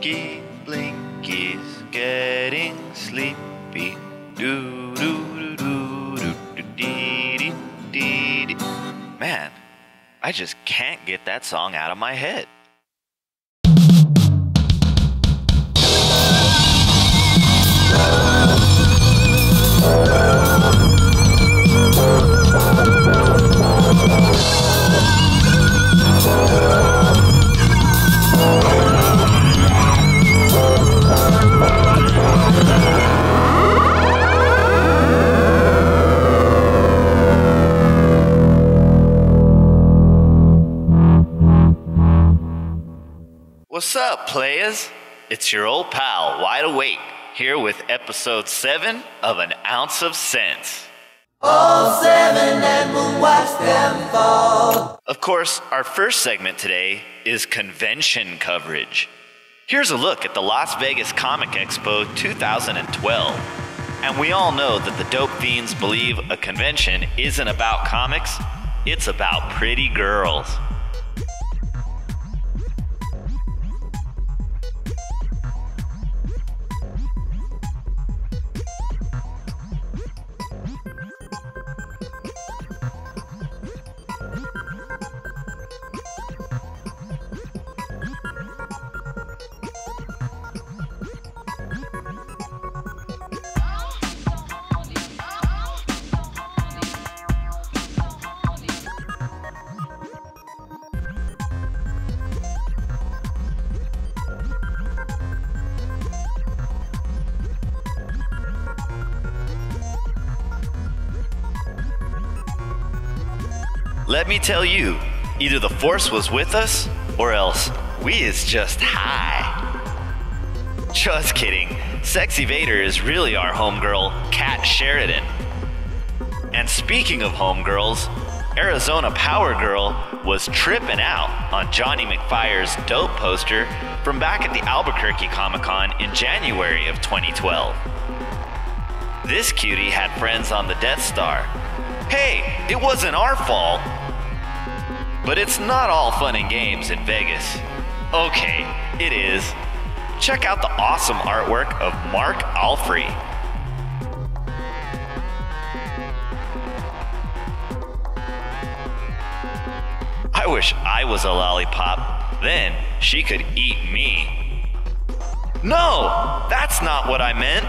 Blinky's getting sleepy. Do do do do do do dee dee dee dee. Man, I just can't get that song out of my head. What's up, players? It's your old pal, Wide Awake, here with episode 7 of An Ounce of Sense. All 7 and we'll watch them fall. Of course, our first segment today is convention coverage. Here's a look at the Las Vegas Comic Expo 2012. And we all know that the Dope Fiends believe a convention isn't about comics, it's about pretty girls. Let me tell you, either the Force was with us, or else we is just high. Just kidding, Sexy Vader is really our homegirl, Kat Sheridan. And speaking of homegirls, Arizona Power Girl was tripping out on Johnny McFire's dope poster from back at the Albuquerque Comic-Con in January of 2012. This cutie had friends on the Death Star. Hey, it wasn't our fault. But it's not all fun and games in Vegas. Okay, it is. Check out the awesome artwork of Mark Alfrey. I wish I was a lollipop, then she could eat me. No, that's not what I meant.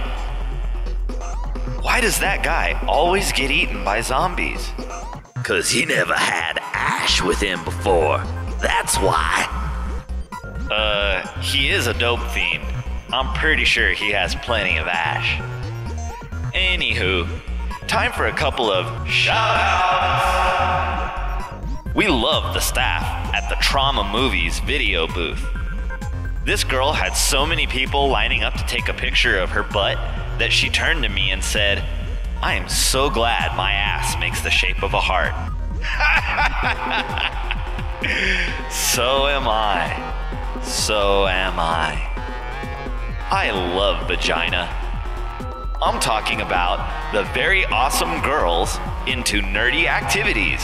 Why does that guy always get eaten by zombies? 'Cause he never had Ash with him before. That's why. He is a dope fiend. I'm pretty sure he has plenty of Ash. Anywho, time for a couple of shout-outs. We love the staff at the Trauma Movies video booth. This girl had so many people lining up to take a picture of her butt that she turned to me and said, "I am so glad my ass makes the shape of a heart." So am I. So am I. I love vagina. I'm talking about the very awesome girls into nerdy activities.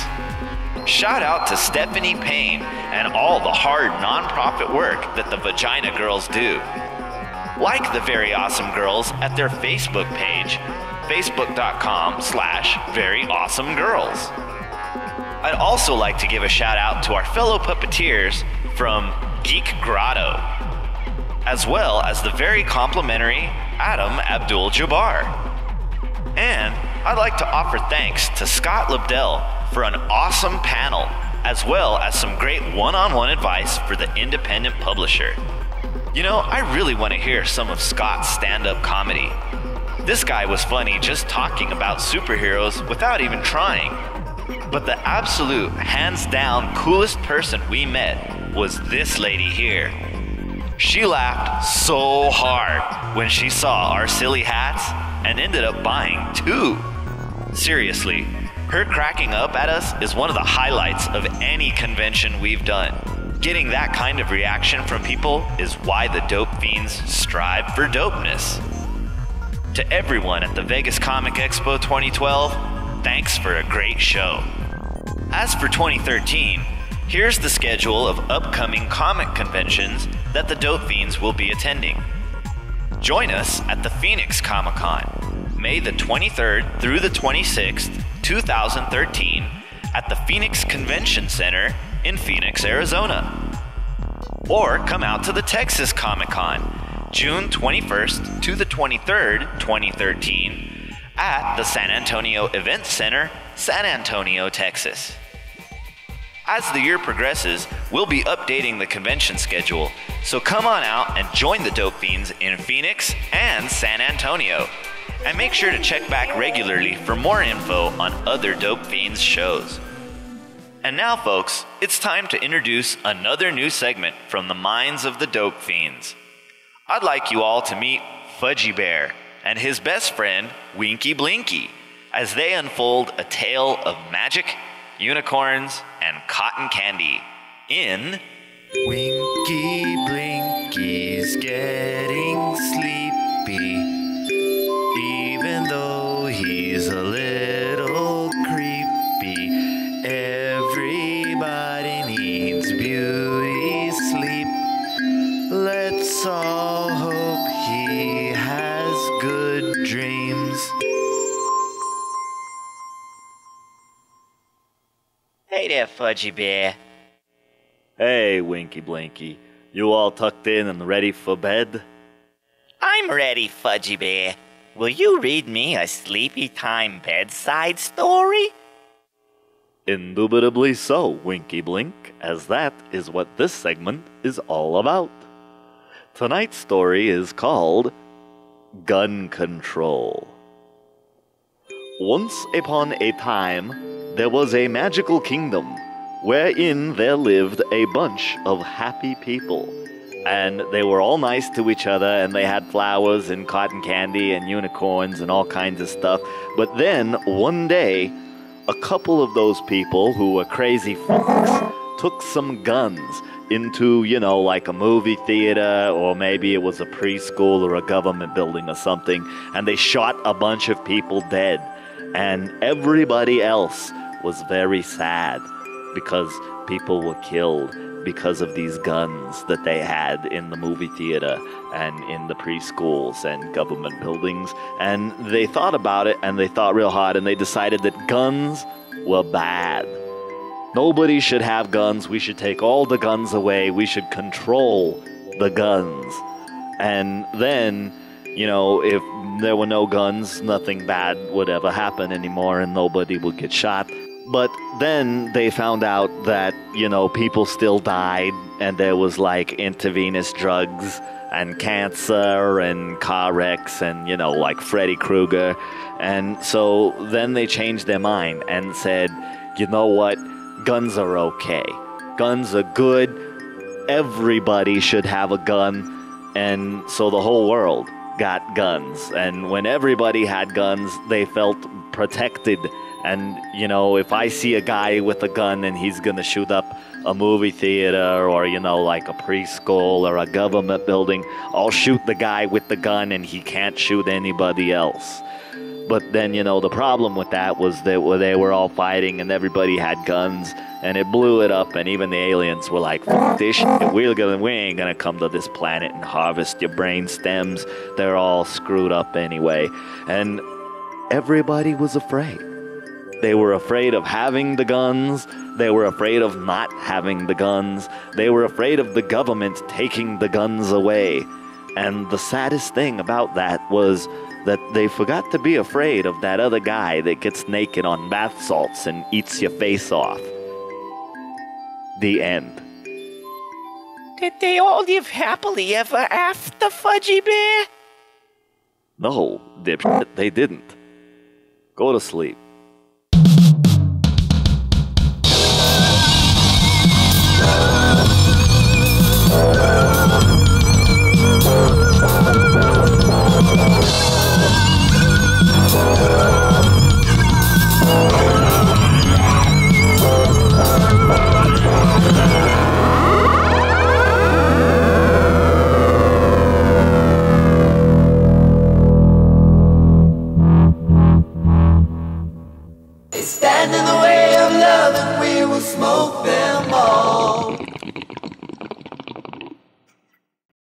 Shout out to Stephanie Payne and all the hard nonprofit work that the Vagina Girls do. Like the Very Awesome Girls at their Facebook page, facebook.com/veryawesomenegirls. I'd also like to give a shout out to our fellow puppeteers from Geek Grotto, as well as the very complimentary Adam Abdul-Jabbar. And I'd like to offer thanks to Scott Lebdell for an awesome panel, as well as some great one-on-one advice for the independent publisher. You know, I really want to hear some of Scott's stand-up comedy. This guy was funny just talking about superheroes without even trying. But the absolute, hands-down coolest person we met was this lady here. She laughed so hard when she saw our silly hats and ended up buying 2. Seriously, her cracking up at us is one of the highlights of any convention we've done. Getting that kind of reaction from people is why the Dope Fiends strive for dopeness. To everyone at the Vegas Comic Expo 2012, thanks for a great show. As for 2013, here's the schedule of upcoming comic conventions that the Dope Fiends will be attending. Join us at the Phoenix Comic-Con, May the 23rd through the 26th, 2013, at the Phoenix Convention Center in Phoenix, Arizona. Or come out to the Texas Comic-Con, June 21st to the 23rd, 2013, at the San Antonio Event Center, San Antonio, Texas. As the year progresses, we'll be updating the convention schedule, so come on out and join the Dope Fiends in Phoenix and San Antonio. And make sure to check back regularly for more info on other Dope Fiends shows. And now, folks, it's time to introduce another new segment from the minds of the Dope Fiends. I'd like you all to meet Fudgie Bear and his best friend, Winky Blinky, as they unfold a tale of magic, unicorns, and cotton candy in Winky Blinky's getting sleepy, even though he's a little creepy. Everybody needs beauty sleep. Let's all hope he has good dreams. Hey there, Fudgie Bear. Hey, Winky Blinky. You all tucked in and ready for bed? I'm ready, Fudgie Bear. Will you read me a sleepy time bedside story? Indubitably so, Winky Blink, as that is what this segment is all about. Tonight's story is called Gun Control. Once upon a time, there was a magical kingdom wherein there lived a bunch of happy people. And they were all nice to each other, and they had flowers and cotton candy and unicorns and all kinds of stuff. But then, one day, a couple of those people who were crazy folks took some guns into, like a movie theater, or maybe it was a preschool or a government building or something, and they shot a bunch of people dead. And everybody else was very sad because people were killed because of these guns that they had in the movie theater and in the preschools and government buildings. And they thought about it, and they thought real hard, and they decided that guns were bad. Nobody should have guns. We should take all the guns away. We should control the guns. And then, if there were no guns, nothing bad would ever happen anymore, and nobody would get shot. But then they found out that, people still died, and there was like intravenous drugs and cancer and car wrecks and, like Freddy Krueger. And so then they changed their mind and said, you know what? Guns are okay. Guns are good. Everybody should have a gun. And so the whole world got guns. And when everybody had guns, they felt protected. And, if I see a guy with a gun and he's going to shoot up a movie theater or, like a preschool or a government building, I'll shoot the guy with the gun and he can't shoot anybody else. But then, the problem with that was that they were all fighting and everybody had guns, and it blew it up, and even the aliens were like, fuck this shit, we ain't gonna come to this planet and harvest your brain stems. They're all screwed up anyway. And everybody was afraid. They were afraid of having the guns. They were afraid of not having the guns. They were afraid of the government taking the guns away. And the saddest thing about that was that they forgot to be afraid of that other guy that gets naked on bath salts and eats your face off. The end. Did they all live happily ever after, Fudgie Bear? No, dipshit, they didn't. Go to sleep.